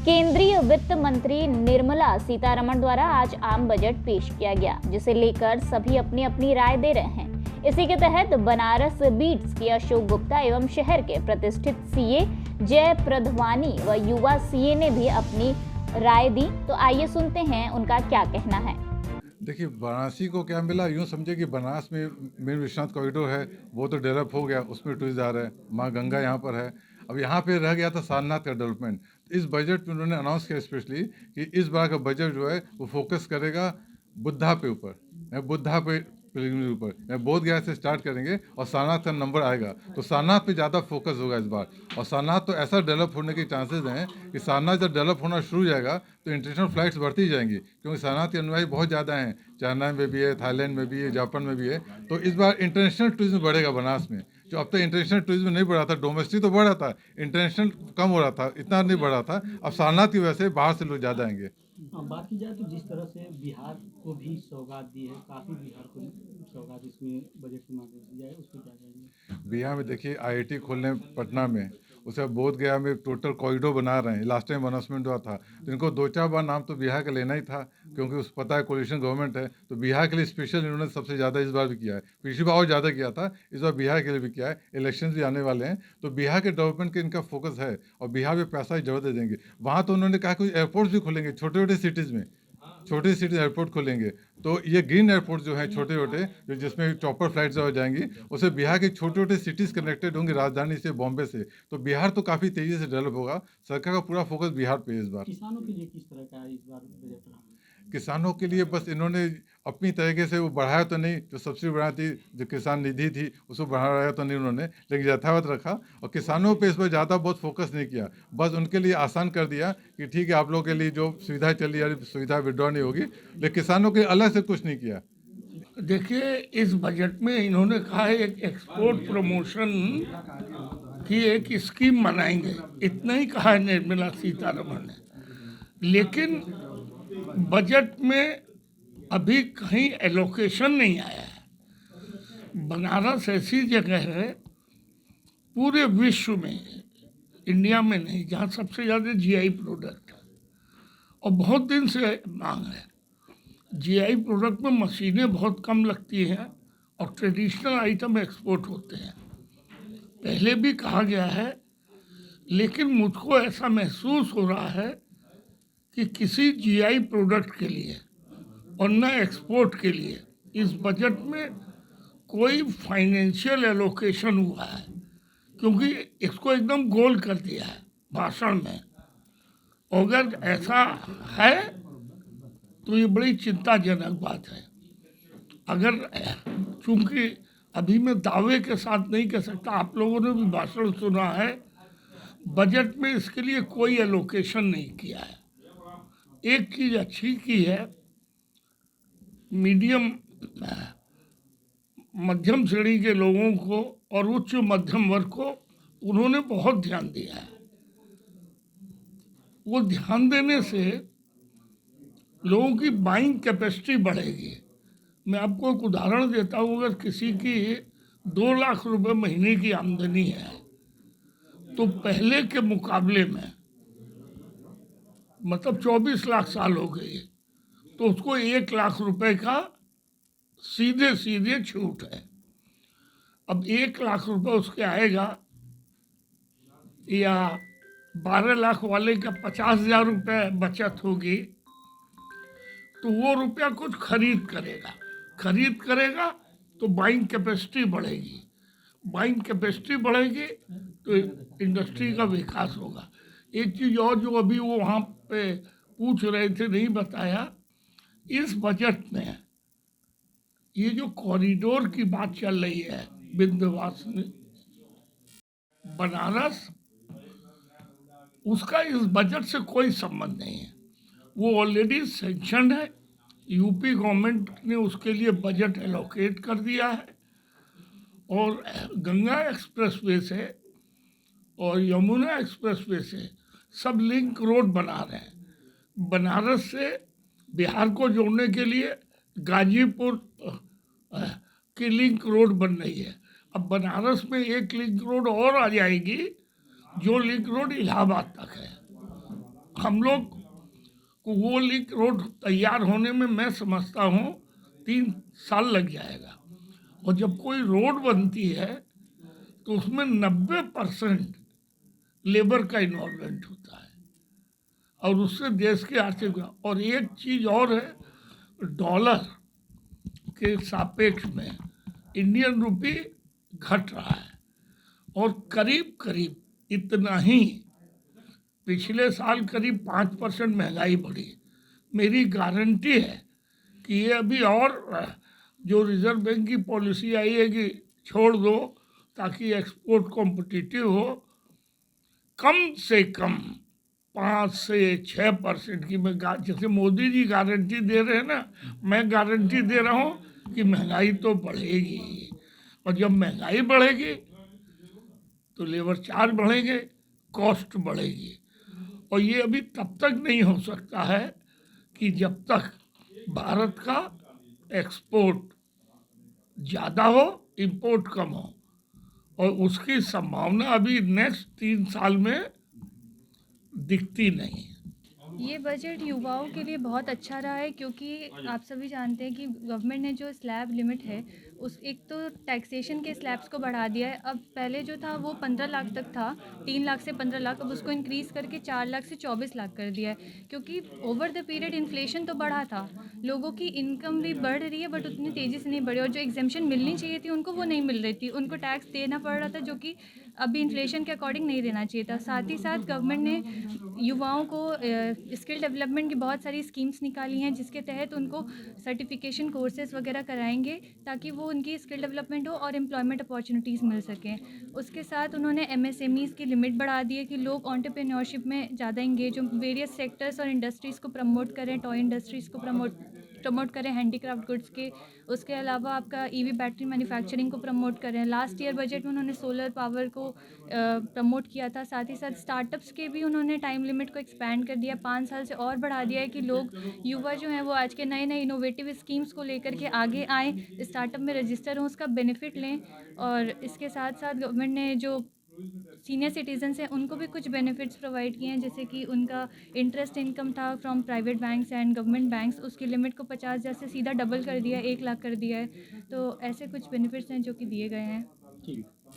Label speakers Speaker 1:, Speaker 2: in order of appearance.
Speaker 1: केंद्रीय वित्त मंत्री निर्मला सीतारमण द्वारा आज आम बजट पेश किया गया, जिसे लेकर सभी अपनी अपनी राय दे रहे हैं। इसी के तहत बनारस बीट्स के अशोक गुप्ता एवं शहर के प्रतिष्ठित सीए जय प्रधवानी व युवा सीए ने भी अपनी राय दी। तो आइए सुनते हैं उनका क्या कहना है।
Speaker 2: देखिए, वाराणसी को क्या मिला, यूँ समझे कि बनारस में मेन विश्वनाथ कॉरिडोर है, वो तो डेवलप हो गया, उसमें टूरिस्ट आ रहे हैं। माँ गंगा यहाँ पर है। अब यहाँ पे रह गया था सारनाथ का डेवलपमेंट। इस बजट में उन्होंने अनाउंस किया स्पेशली कि इस बार का बजट जो है वो फोकस करेगा बुद्धा पे ऊपर, बुद्धा पे पिलग्रिमेज ऊपर, बोध गया से स्टार्ट करेंगे और सारनाथ का नंबर आएगा तो सारनाथ पे ज़्यादा फोकस होगा इस बार। और सारनाथ तो ऐसा डेवलप होने के चांसेस हैं कि सारनाथ जब डेवलप होना शुरू हो जाएगा तो इंटरनेशनल फ्लाइट्स बढ़ती जाएंगी, क्योंकि सारनाथ के अनुयायी बहुत ज़्यादा हैं। चाइना में भी है, थाईलैंड में भी है, जापान में भी है। तो इस बार इंटरनेशनल टूरिज्म बढ़ेगा बनारस में। जो अब तक इंटरनेशनल टूरिज्म नहीं बढ़ा था, डोमेस्टिक तो बढ़ा था, इंटरनेशनल कम हो रहा था, इतना नहीं बढ़ा था। अब सारनाथ की वजह से बाहर से लोग ज़्यादा आएंगे।
Speaker 3: बात की जाए तो जिस तरह से बिहार को भी सौगात दी है, काफ़ी बिहार को सौगात इसमें बजट के माध्यम से जाए, उस पर क्या कहेंगे?
Speaker 2: बिहार में देखिए आईआईटी खोलने पटना में, उसके बाद बोध गया में टोटल कॉरिडोर बना रहे हैं। लास्ट टाइम अनाउंसमेंट हुआ था तो इनको 2-4 बार नाम तो बिहार का लेना ही था, क्योंकि उस पता है कोलिशन गवर्नमेंट है। तो बिहार के लिए स्पेशल इन्होंने सबसे ज़्यादा इस बार भी किया है। पिछली बार और ज़्यादा किया था, इस बार बिहार के लिए भी किया है। इलेक्शन भी आने वाले हैं तो बिहार के डेवलपमेंट के इनका फोकस है और बिहार में पैसा ही जरूर दे देंगे। वहाँ तो उन्होंने कहा कुछ एयरपोर्ट्स भी खोलेंगे छोटे छोटे सिटीज़ में, छोटी सिटी एयरपोर्ट खोलेंगे। तो ये ग्रीन एयरपोर्ट जो है छोटे छोटे, जो जिसमें चॉपर फ्लाइट्स हो जाएंगी, उससे बिहार के छोटे छोटे सिटीज़ कनेक्टेड होंगे, राजधानी से, बॉम्बे से। तो बिहार तो काफ़ी तेज़ी से डेवलप होगा। सरकार का पूरा फोकस बिहार पे है इस बार।
Speaker 3: किसानों के लिए किस तरह का इस बार बजट रहा?
Speaker 2: किसानों के लिए बस इन्होंने अपनी तरीके से वो बढ़ाया तो नहीं, जो सब्सिडी बढ़ाई थी, जो किसान निधि थी उसको बढ़ाया तो नहीं उन्होंने, लेकिन यथावत रखा। और किसानों पे इस पर ज़्यादा बहुत फोकस नहीं किया, बस उनके लिए आसान कर दिया कि ठीक है आप लोगों के लिए जो सुविधा चली आ रही सुविधा विड्रॉ नहीं होगी, लेकिन किसानों के अलग से कुछ नहीं किया।
Speaker 4: देखिए, इस बजट में इन्होंने कहा है एक एक्सपोर्ट प्रमोशन की एक स्कीम बनाएंगे, इतना ही कहा है निर्मला सीतारमण ने। लेकिन बजट में अभी कहीं एलोकेशन नहीं आया है। बनारस ऐसी जगह है पूरे विश्व में, इंडिया में नहीं, जहाँ सबसे ज़्यादा जीआई प्रोडक्ट है और बहुत दिन से मांग है। जीआई प्रोडक्ट में मशीनें बहुत कम लगती हैं और ट्रेडिशनल आइटम एक्सपोर्ट होते हैं। पहले भी कहा गया है, लेकिन मुझको ऐसा महसूस हो रहा है कि किसी जीआई प्रोडक्ट के लिए और न एक्सपोर्ट के लिए इस बजट में कोई फाइनेंशियल एलोकेशन हुआ है, क्योंकि इसको एकदम गोल कर दिया है भाषण में। अगर ऐसा है तो ये बड़ी चिंताजनक बात है। अगर चूंकि अभी मैं दावे के साथ नहीं कह सकता, आप लोगों ने भी भाषण सुना है, बजट में इसके लिए कोई एलोकेशन नहीं किया है। एक चीज़ अच्छी की है, मीडियम मध्यम श्रेणी के लोगों को और उच्च मध्यम वर्ग को उन्होंने बहुत ध्यान दिया है। वो ध्यान देने से लोगों की बाइंग कैपेसिटी बढ़ेगी। मैं आपको एक उदाहरण देता हूँ, अगर किसी की 2 लाख रुपए महीने की आमदनी है तो पहले के मुकाबले में, मतलब 24 लाख साल हो गई, तो उसको 1 लाख रुपए का सीधे सीधे छूट है। अब 1 लाख रुपए उसके आएगा, या 12 लाख वाले का 50,000 रुपये बचत होगी, तो वो रुपया कुछ खरीद करेगा तो बाइंग कैपेसिटी बढ़ेगी। बाइंग कैपेसिटी बढ़ेगी तो इंडस्ट्री का विकास होगा। एक चीज़ और जो अभी वो वहाँ पे पूछ रहे थे, नहीं बताया, इस बजट में ये जो कॉरिडोर की बात चल रही है, विंध्यवासिनी बनारस, उसका इस बजट से कोई संबंध नहीं है। वो ऑलरेडी सेंक्शन है, यूपी गवर्नमेंट ने उसके लिए बजट एलोकेट कर दिया है। और गंगा एक्सप्रेसवे से और यमुना एक्सप्रेसवे से सब लिंक रोड बना रहे हैं। बनारस से बिहार को जोड़ने के लिए गाजीपुर की लिंक रोड बन रही है। अब बनारस में एक लिंक रोड और आ जाएगी, जो लिंक रोड इलाहाबाद तक है। हम लोग को वो लिंक रोड तैयार होने में मैं समझता हूँ 3 साल लग जाएगा। और जब कोई रोड बनती है तो उसमें 90% लेबर का इन्वॉल्वमेंट होता है और उससे देश की आर्थिक। और एक चीज़ और है, डॉलर के सापेक्ष में इंडियन रुपी घट रहा है और करीब करीब इतना ही पिछले साल करीब 5% महंगाई बढ़ी। मेरी गारंटी है कि ये अभी और जो रिजर्व बैंक की पॉलिसी आई है कि छोड़ दो ताकि एक्सपोर्ट कॉम्पिटिटिव हो, कम से कम 5 से 6% की मैं जैसे मोदी जी गारंटी दे रहे हैं ना, मैं गारंटी दे रहा हूँ कि महंगाई तो बढ़ेगी। और जब महंगाई बढ़ेगी तो लेबर चार्ज बढ़ेंगे, कॉस्ट बढ़ेगी। और ये अभी तब तक नहीं हो सकता है कि जब तक भारत का एक्सपोर्ट ज़्यादा हो, इंपोर्ट कम हो। और उसकी संभावना अभी नेक्स्ट 3 साल में दिखती नहीं।
Speaker 5: ये बजट युवाओं के लिए बहुत अच्छा रहा है, क्योंकि आप सभी जानते हैं कि गवर्नमेंट ने जो स्लैब लिमिट है उस एक तो टैक्सेशन के स्लैब्स को बढ़ा दिया है। अब पहले जो था वो 15 लाख तक था, 3 लाख से 15 लाख, अब उसको इंक्रीज़ करके 4 लाख से 24 लाख कर दिया है। क्योंकि ओवर द पीरियड इन्फ्लेशन तो बढ़ा था, लोगों की इनकम भी बढ़ रही है बट उतनी तेज़ी से नहीं बढ़ी, और जो एग्जेम्पशन मिलनी चाहिए थी उनको वो नहीं मिल रही थी, उनको टैक्स देना पड़ रहा था जो कि अभी इन्फ्लेशन के अकॉर्डिंग नहीं देना चाहिए था। साथ ही साथ गवर्नमेंट ने युवाओं को स्किल डेवलपमेंट की बहुत सारी स्कीम्स निकाली हैं, जिसके तहत उनको सर्टिफिकेशन कोर्सेज वगैरह कराएंगे ताकि वो उनकी स्किल डेवलपमेंट हो और एम्प्लॉयमेंट अपॉर्चुनिटीज़ मिल सकें। उसके साथ उन्होंने MSMEs की लिमिट बढ़ा दी है कि लोग एंटरप्रेन्योरशिप में ज़्यादा इंगेज हों, वेरियस सेक्टर्स और इंडस्ट्रीज़ को प्रमोट करें, टॉय इंडस्ट्रीज़ को प्रमोट करें, हैंडीक्राफ्ट गुड्स के। उसके अलावा आपका EV बैटरी मैन्युफैक्चरिंग को प्रमोट करें। लास्ट ईयर बजट में उन्होंने सोलर पावर को प्रमोट किया था। साथ ही साथ स्टार्टअप्स के भी उन्होंने टाइम लिमिट को एक्सपेंड कर दिया, 5 साल से और बढ़ा दिया है कि लोग युवा जो हैं वो आज के नए नए इनोवेटिव स्कीम्स को लेकर के आगे आएँ, स्टार्टअप में रजिस्टर हों, उसका बेनिफिट लें। और इसके साथ साथ गवर्नमेंट ने जो सीनियर सिटीजन्स हैं उनको भी कुछ बेनिफिट्स प्रोवाइड किए हैं, जैसे कि उनका इंटरेस्ट इनकम था from private banks and government banks, उसकी लिमिट को 50,000 से सीधा डबल कर दिया है, 1 लाख कर दिया है। तो ऐसे कुछ बेनिफिट्स हैं जो कि दिए गए हैं।
Speaker 3: ठीक।